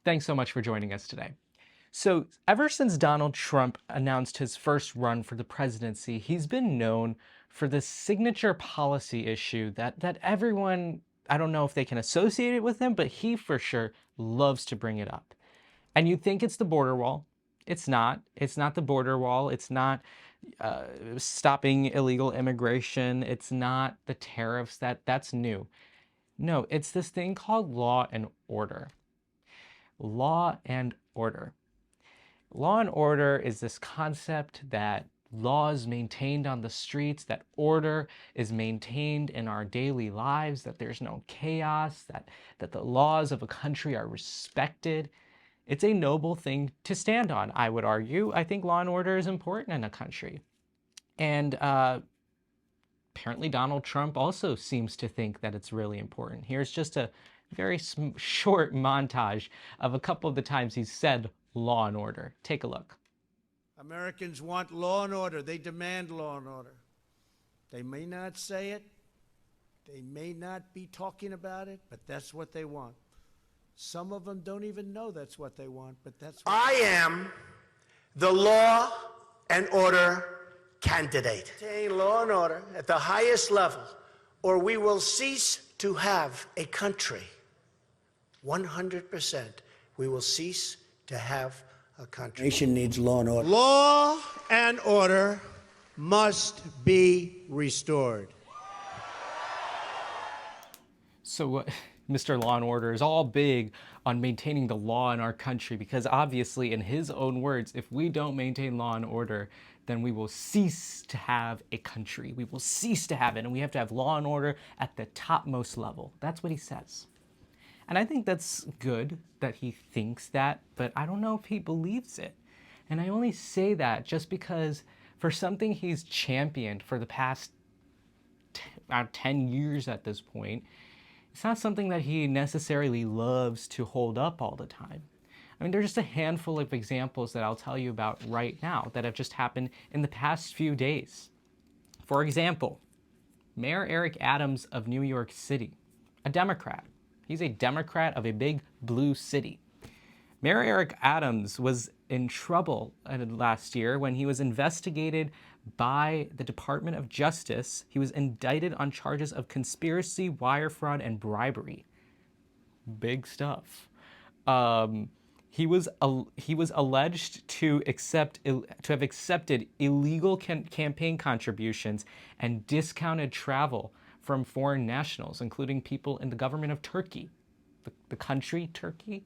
Thanks so much for joining us today. So ever since Donald Trump announced his first run for the presidency, he's been known for this signature policy issue that everyone, I don't know if they can associate it with him, but he for sure loves to bring it up. And you think it's the border wall. It's not. It's not the border wall. It's not stopping illegal immigration. It's not the tariffs. That's new. No, it's this thing called law and order. Law and order. Law and order is this concept that law is maintained on the streets, that order is maintained in our daily lives, that there's no chaos, that the laws of a country are respected. It's a noble thing to stand on, I would argue. I think law and order is important in a country. And apparently Donald Trump also seems to think that it's really important. Here's just a very short montage of a couple of the times he's said law and order. Take a look. Americans want law and order. They demand law and order. They may not say it. They may not be talking about it, but that's what they want. Some of them don't even know that's what they want, but that's what I am the law and order candidate. Maintain law and order at the highest level, or we will cease to have a country. 100%. We will cease to have a country. The nation needs law and order. Law and order must be restored. So Mr. Law and Order is all big on maintaining the law in our country because obviously, in his own words, if we don't maintain law and order, then we will cease to have a country. We will cease to have it, and we have to have law and order at the topmost level. That's what he says. And I think that's good that he thinks that, but I don't know if he believes it. And I only say that just because for something he's championed for the past 10 years at this point, it's not something that he necessarily loves to hold up all the time. I mean, there's just a handful of examples that I'll tell you about right now that have just happened in the past few days. For example, Mayor Eric Adams of New York City, a Democrat. He's a Democrat of a big blue city. Mayor Eric Adams was in trouble last year when he was investigated by the Department of Justice. He was indicted on charges of conspiracy, wire fraud, and bribery. Big stuff. He was alleged to have accepted illegal campaign contributions and discounted travel from foreign nationals, including people in the government of Turkey. The country Turkey?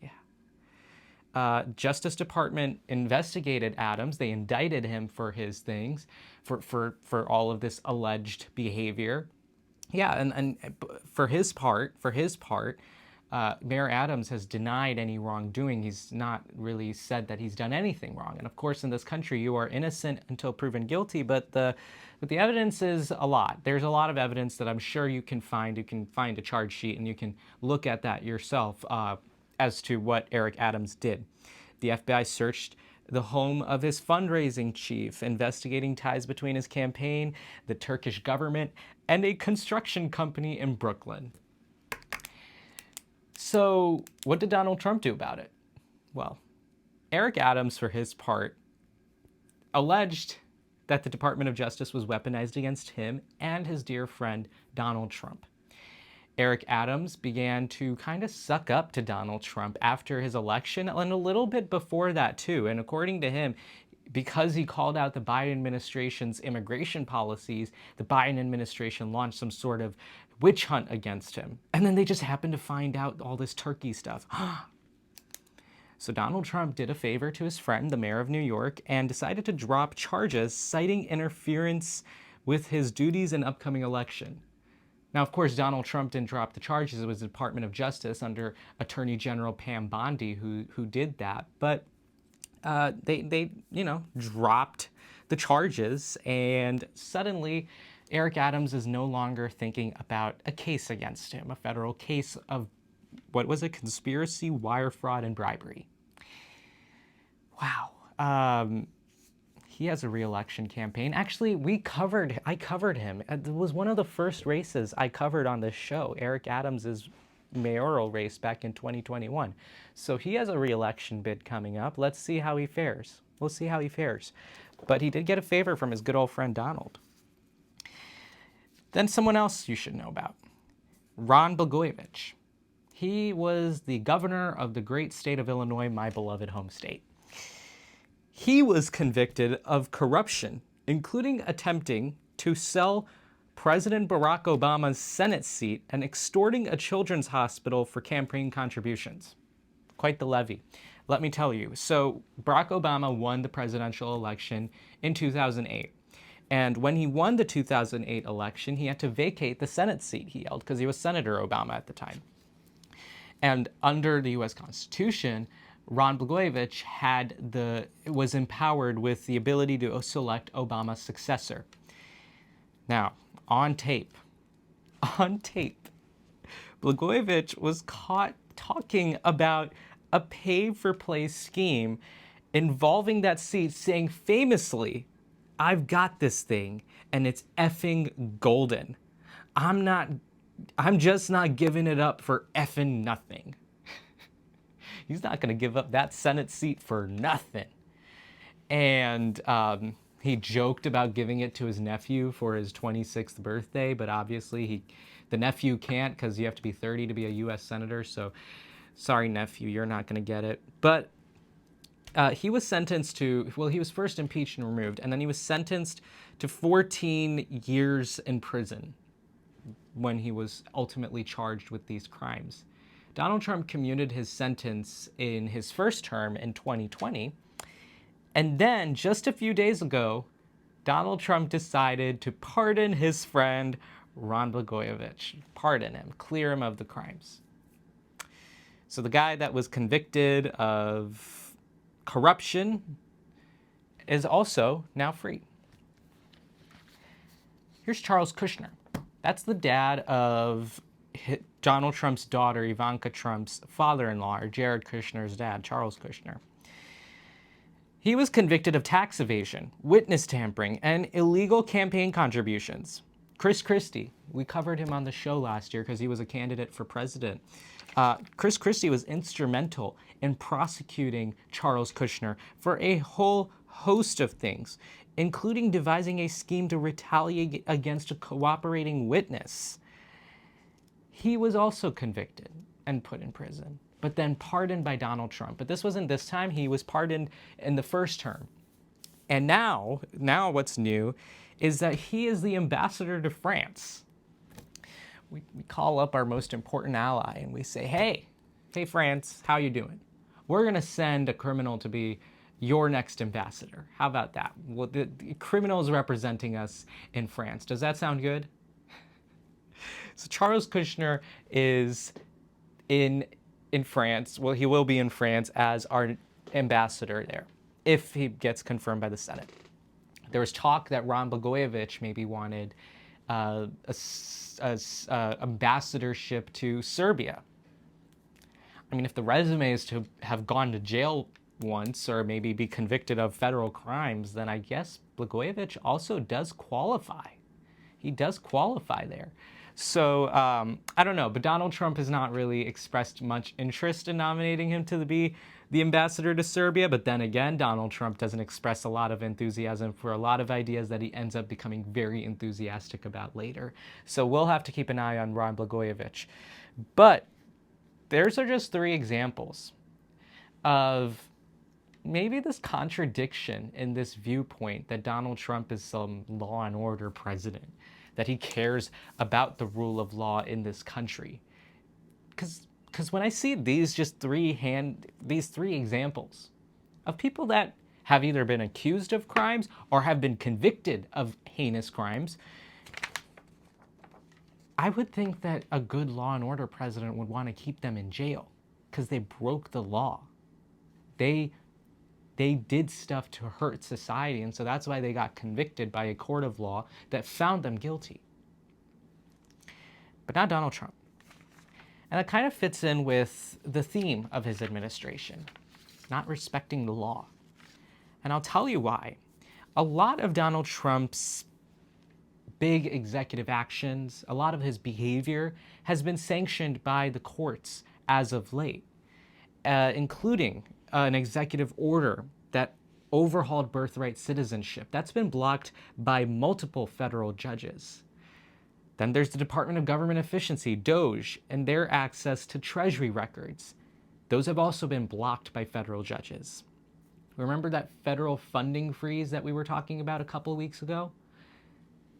Yeah. Justice Department investigated Adams. They indicted him for his things, for all of this alleged behavior. Yeah, and for his part, Mayor Adams has denied any wrongdoing. He's not really said that he's done anything wrong. And of course, in this country, you are innocent until proven guilty, but the evidence is a lot. There's a lot of evidence that I'm sure you can find. You can find a charge sheet and you can look at that yourself as to what Eric Adams did. The FBI searched the home of his fundraising chief, investigating ties between his campaign, the Turkish government, and a construction company in Brooklyn. So what did Donald Trump do about it? Well, Eric Adams, for his part, alleged that the Department of Justice was weaponized against him and his dear friend, Donald Trump. Eric Adams began to kind of suck up to Donald Trump after his election and a little bit before that too. And according to him, because he called out the Biden administration's immigration policies, the Biden administration launched some sort of witch hunt against him. And then they just happened to find out all this Turkey stuff. So Donald Trump did a favor to his friend, the mayor of New York, and decided to drop charges citing interference with his duties in upcoming election. Now, of course, Donald Trump didn't drop the charges. It was the Department of Justice under Attorney General Pam Bondi who did that. But they dropped the charges, and suddenly Eric Adams is no longer thinking about a case against him, a federal case of, what was it, conspiracy, wire fraud, and bribery. Wow. He has a re-election campaign. Actually, I covered him. It was one of the first races I covered on this show. Eric Adams is mayoral race back in 2021. So he has a re-election bid coming up. Let's see how he fares. We'll see how he fares. But he did get a favor from his good old friend Donald. Then someone else you should know about, Ron Blagojevich. He was the governor of the great state of Illinois, my beloved home state. He was convicted of corruption, including attempting to sell President Barack Obama's Senate seat and extorting a children's hospital for campaign contributions. Quite the levy. Let me tell you. So Barack Obama won the presidential election in 2008. And when he won the 2008 election, he had to vacate the Senate seat he held because he was Senator Obama at the time. And under the U.S. Constitution, Ron Blagojevich was empowered with the ability to select Obama's successor. Now, on tape, Blagojevich was caught talking about a pay-for-play scheme involving that seat, saying famously, "I've got this thing, and it's effing golden. I'm just not giving it up for effing nothing." He's not going to give up that Senate seat for nothing. And he joked about giving it to his nephew for his 26th birthday, but obviously the nephew can't because you have to be 30 to be a U.S. senator. So, sorry, nephew, you're not going to get it. But he was sentenced to, well, he was first impeached and removed, and then he was sentenced to 14 years in prison when he was ultimately charged with these crimes. Donald Trump commuted his sentence in his first term in 2020. And then, just a few days ago, Donald Trump decided to pardon his friend, Ron Blagojevich. Pardon him, clear him of the crimes. So the guy that was convicted of corruption is also now free. Here's Charles Kushner. That's the dad of Donald Trump's daughter, Ivanka Trump's father-in-law, or Jared Kushner's dad, Charles Kushner. He was convicted of tax evasion, witness tampering, and illegal campaign contributions. Chris Christie, we covered him on the show last year because he was a candidate for president. Chris Christie was instrumental in prosecuting Charles Kushner for a whole host of things, including devising a scheme to retaliate against a cooperating witness. He was also convicted and put in prison, but then pardoned by Donald Trump. But this wasn't this time. He was pardoned in the first term. And now what's new is that he is the ambassador to France. We call up our most important ally and we say, hey France, how you doing? We're going to send a criminal to be your next ambassador. How about that? Well, the criminal is representing us in France. Does that sound good? So Charles Kushner is in France. Well, he will be in France as our ambassador there, if he gets confirmed by the Senate. There was talk that Ron Blagojevich maybe wanted ambassadorship to Serbia. I mean, if the resume is to have gone to jail once or maybe be convicted of federal crimes, then I guess Blagojevich also does qualify. He does qualify there. So, I don't know, but Donald Trump has not really expressed much interest in nominating him to be the ambassador to Serbia. But then again, Donald Trump doesn't express a lot of enthusiasm for a lot of ideas that he ends up becoming very enthusiastic about later. So we'll have to keep an eye on Ron Blagojevich. But those are just 3 examples of maybe this contradiction in this viewpoint that Donald Trump is some law and order president, that he cares about the rule of law in this country. Because when I see these 3 examples of people that have either been accused of crimes or have been convicted of heinous crimes, I would think that a good law and order president would want to keep them in jail because they broke the law. They did stuff to hurt society, and so that's why they got convicted by a court of law that found them guilty. But not Donald Trump. And that kind of fits in with the theme of his administration, not respecting the law. And I'll tell you why. A lot of Donald Trump's big executive actions, a lot of his behavior has been sanctioned by the courts as of late, including an executive order that overhauled birthright citizenship. That's been blocked by multiple federal judges. Then there's the Department of Government Efficiency, DOGE, and their access to Treasury records. Those have also been blocked by federal judges. Remember that federal funding freeze that we were talking about a couple of weeks ago?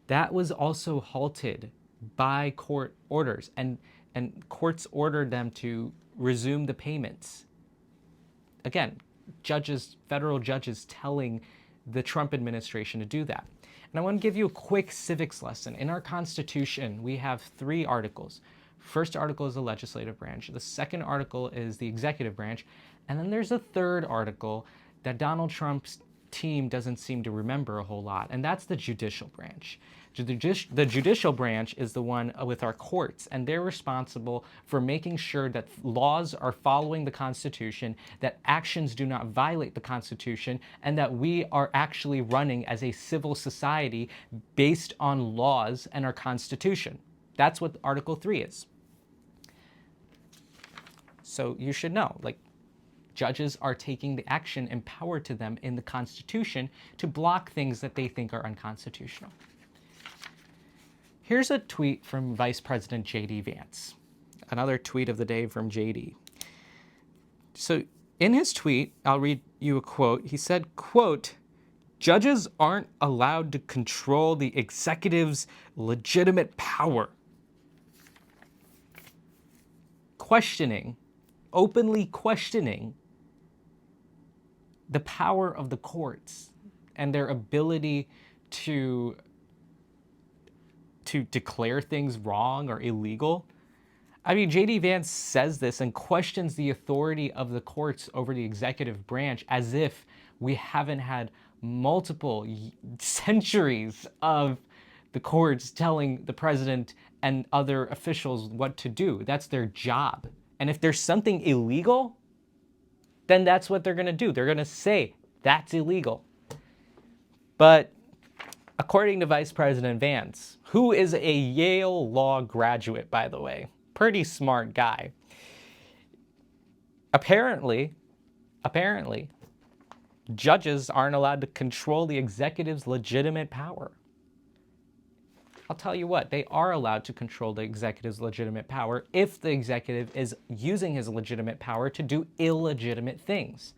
That was also halted by court orders, and courts ordered them to resume the payments. Again, federal judges telling the Trump administration to do that. And I want to give you a quick civics lesson. In our Constitution, we have 3 articles. First article is the legislative branch. The second article is the executive branch. And then there's a third article that Donald Trump's team doesn't seem to remember a whole lot, and that's the judicial branch. The judicial branch is the one with our courts, and they're responsible for making sure that laws are following the Constitution, that actions do not violate the Constitution, and that we are actually running as a civil society based on laws and our Constitution. That's what Article 3 is. So you should know, judges are taking the action empowered to them in the Constitution to block things that they think are unconstitutional. Here's a tweet from Vice President J.D. Vance. Another tweet of the day from J.D. So in his tweet, I'll read you a quote. He said, quote, "Judges aren't allowed to control the executive's legitimate power." Openly questioning the power of the courts and their ability to declare things wrong or illegal. I mean, J.D. Vance says this and questions the authority of the courts over the executive branch as if we haven't had multiple centuries of the courts telling the president and other officials what to do. That's their job. And if there's something illegal, then that's what they're going to do. They're going to say, that's illegal. But according to Vice President Vance, who is a Yale Law graduate, by the way, pretty smart guy, apparently, judges aren't allowed to control the executive's legitimate power. I'll tell you what, they are allowed to control the executive's legitimate power if the executive is using his legitimate power to do illegitimate things.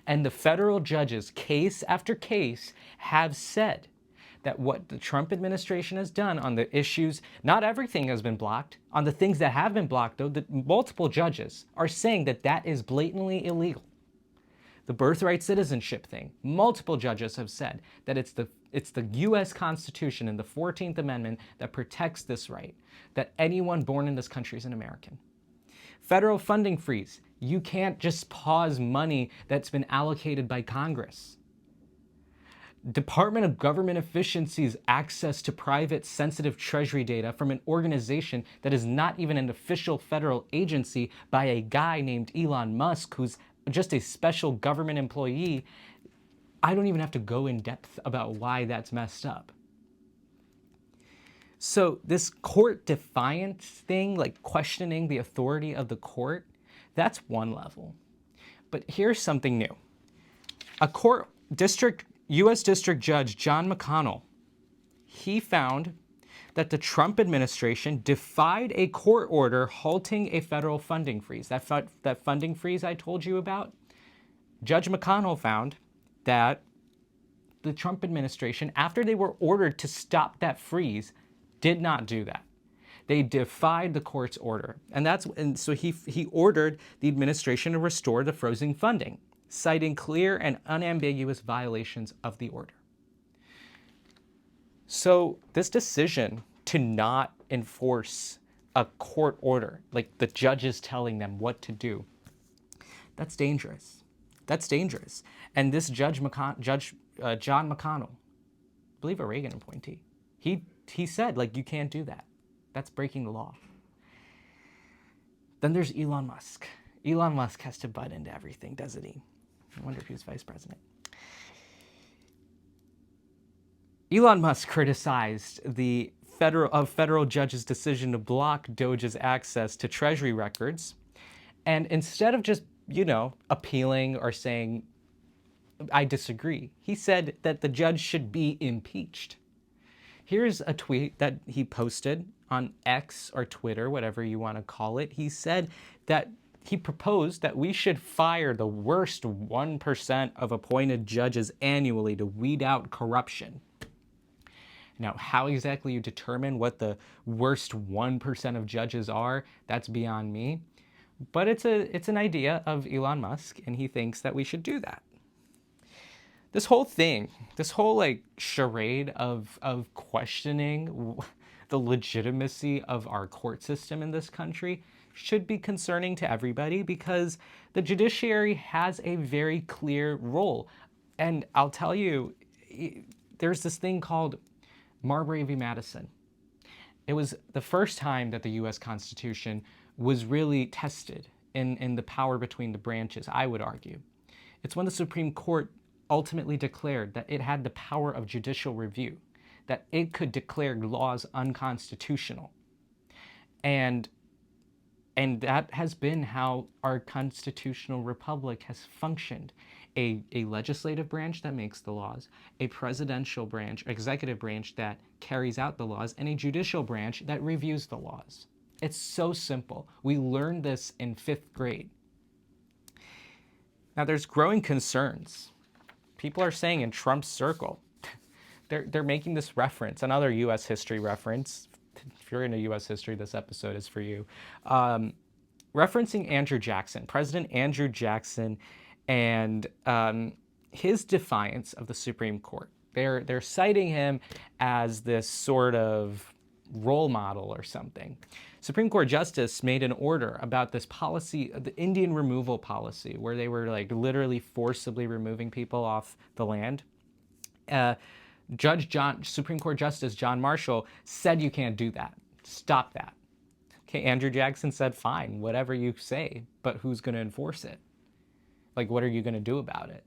And the federal judges, case after case, have said that what the Trump administration has done on the issues, not everything has been blocked. On the things that have been blocked, though, the multiple judges are saying that that is blatantly illegal. The birthright citizenship thing, multiple judges have said that it's the U.S. Constitution and the 14th Amendment that protects this right, that anyone born in this country is an American. Federal funding freeze. You can't just pause money that's been allocated by Congress. Department of Government Efficiency's access to private sensitive Treasury data from an organization that is not even an official federal agency by a guy named Elon Musk, who's just a special government employee. I don't even have to go in depth about why that's messed up. So this court defiance thing, like questioning the authority of the court, that's one level. But here's something new. U.S. District Judge John McConnell, he found that the Trump administration defied a court order halting a federal funding freeze. That funding freeze I told you about, Judge McConnell found that the Trump administration, after they were ordered to stop that freeze, did not do that. They defied the court's order. And so he ordered the administration to restore the frozen funding, citing clear and unambiguous violations of the order. So this decision to not enforce a court order, like the judges telling them what to do, that's dangerous. That's dangerous. And this John McConnell, I believe a Reagan appointee, he said, you can't do that. That's breaking the law. Then there's Elon Musk. Elon Musk has to butt into everything, doesn't he? I wonder if he was vice president. Elon Musk criticized the federal judge's decision to block Doge's access to Treasury records. And instead of just, appealing or saying, I disagree, he said that the judge should be impeached. Here's a tweet that he posted on X or Twitter, whatever you want to call it. He said that he proposed that we should fire the worst 1% of appointed judges annually to weed out corruption. Now, how exactly you determine what the worst 1% of judges are, that's beyond me. But it's an idea of Elon Musk, and he thinks that we should do that. This whole thing, this whole charade of questioning the legitimacy of our court system in this country should be concerning to everybody, because the judiciary has a very clear role. And I'll tell you, there's this thing called Marbury v. Madison. It was the first time that the U.S. Constitution was really tested in the power between the branches, I would argue. It's when the Supreme Court ultimately declared that it had the power of judicial review, that it could declare laws unconstitutional. And that has been how our constitutional republic has functioned. A legislative branch that makes the laws, a presidential branch, executive branch that carries out the laws, and a judicial branch that reviews the laws. It's so simple. We learned this in 5th grade. Now, there's growing concerns. People are saying in Trump's circle, they're making this reference, another U.S. history reference. If you're into U.S. history, this episode is for you. Referencing Andrew Jackson, President Andrew Jackson, and his defiance of the Supreme Court. They're citing him as this sort of role model or something. Supreme Court Justice made an order about this policy, the Indian removal policy, where they were literally forcibly removing people off the land. Supreme Court Justice John Marshall said you can't do that. Stop that. Okay, Andrew Jackson said, fine, whatever you say, but who's going to enforce it? What are you going to do about it?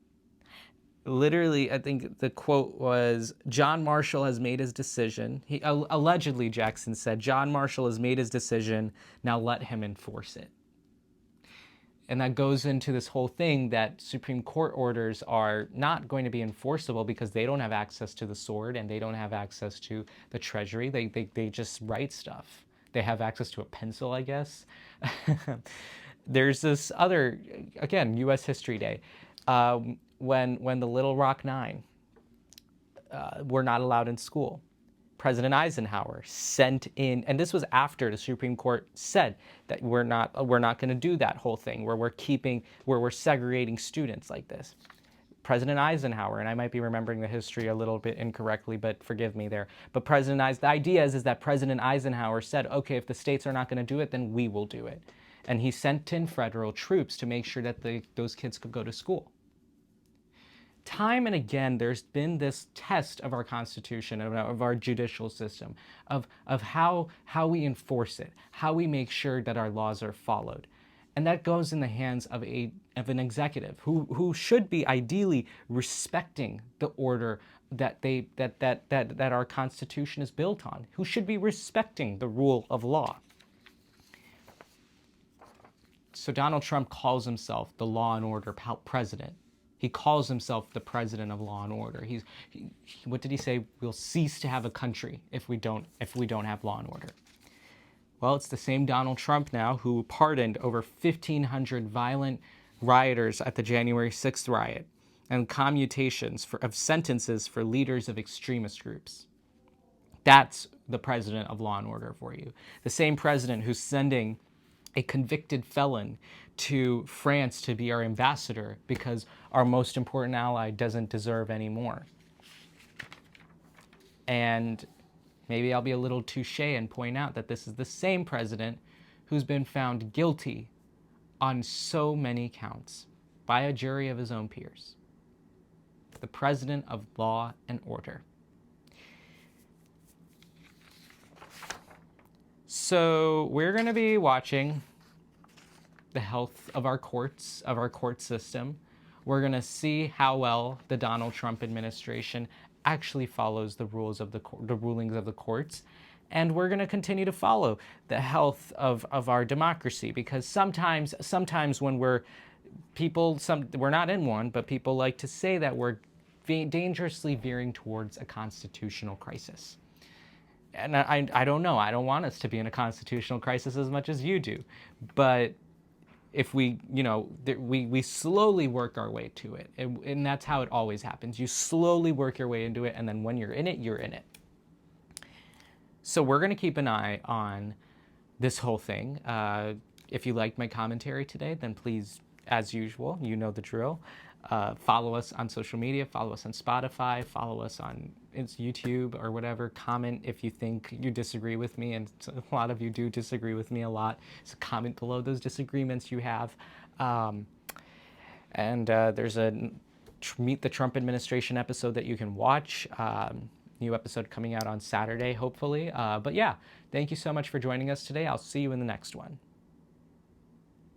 Literally, I think the quote was, John Marshall has made his decision. Allegedly, Jackson said, John Marshall has made his decision, now let him enforce it. And that goes into this whole thing that Supreme Court orders are not going to be enforceable because they don't have access to the sword and they don't have access to the Treasury. They just write stuff. They have access to a pencil, I guess. There's this other, again, U.S. History Day, when the Little Rock Nine were not allowed in school. President Eisenhower sent in, and this was after the Supreme Court said that we're not going to do that whole thing where we're segregating students like this. President Eisenhower, and I might be remembering the history a little bit incorrectly, but forgive me there. But the idea is that President Eisenhower said, okay, if the states are not going to do it, then we will do it. And he sent in federal troops to make sure that those kids could go to school. Time and again, there's been this test of our Constitution, of our judicial system, of how we enforce it, how we make sure that our laws are followed. And that goes in the hands of an executive who should be ideally respecting the order that our Constitution is built on, who should be respecting the rule of law. So Donald Trump calls himself the law and order president. He calls himself the president of law and order. What did he say? We'll cease to have a country if we don't have law and order. Well, it's the same Donald Trump now who pardoned over 1,500 violent rioters at the January 6th riot and commutations of sentences for leaders of extremist groups. That's the president of law and order for you. The same president who's sending a convicted felon to France to be our ambassador because our most important ally doesn't deserve any more. And maybe I'll be a little touche and point out that this is the same president who's been found guilty on so many counts by a jury of his own peers. The president of law and order. So we're going to be watching the health of our courts, of our court system. We're going to see how well the Donald Trump administration actually follows the rules of the rulings of the courts. And we're going to continue to follow the health of our democracy, because sometimes when we're not in one, but people like to say that we're dangerously veering towards a constitutional crisis. And I don't know. I don't want us to be in a constitutional crisis as much as you do. But if we, we slowly work our way to it. And that's how it always happens. You slowly work your way into it, and then when you're in it, you're in it. So we're going to keep an eye on this whole thing. If you liked my commentary today, then please, as usual, you know the drill. Follow us on social media, follow us on Spotify, follow us on YouTube or whatever. Comment if you think you disagree with me, and a lot of you do disagree with me a lot. So comment below those disagreements you have. There's a Meet the Trump Administration episode that you can watch. New episode coming out on Saturday, hopefully. But yeah, thank you so much for joining us today. I'll see you in the next one.